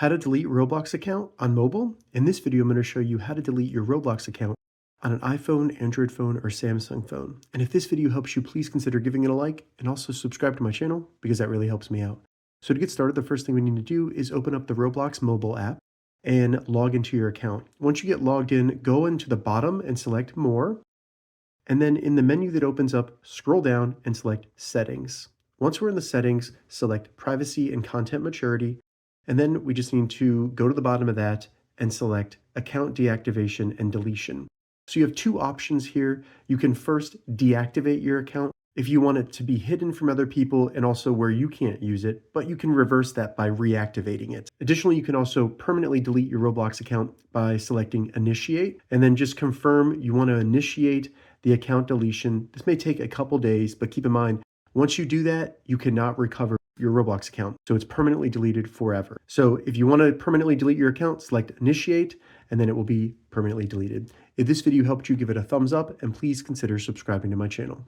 How to delete Roblox account on mobile. In this video, I'm going to show you how to delete your Roblox account on an iPhone, Android phone, or Samsung phone. And if this video helps you, please consider giving it a like and also subscribe to my channel because that really helps me out. So to get started, the first thing we need to do is open up the Roblox mobile app and log into your account. Once you get logged in, go into the bottom and select More. And then in the menu that opens up, scroll down and select Settings. Once we're in the settings, select Privacy and Content Maturity. And then we just need to go to the bottom of that and select Account Deactivation and Deletion. So you have two options here. You can first deactivate your account if you want it to be hidden from other people and also where you can't use it, but you can reverse that by reactivating it. Additionally, you can also permanently delete your Roblox account by selecting Initiate and then just confirm you want to initiate the account deletion. This may take a couple days, but keep in mind, once you do that, you cannot recover your Roblox account. So it's permanently deleted forever. So if you want to permanently delete your account, select Initiate, and then it will be permanently deleted. If this video helped you, give it a thumbs up, and please consider subscribing to my channel.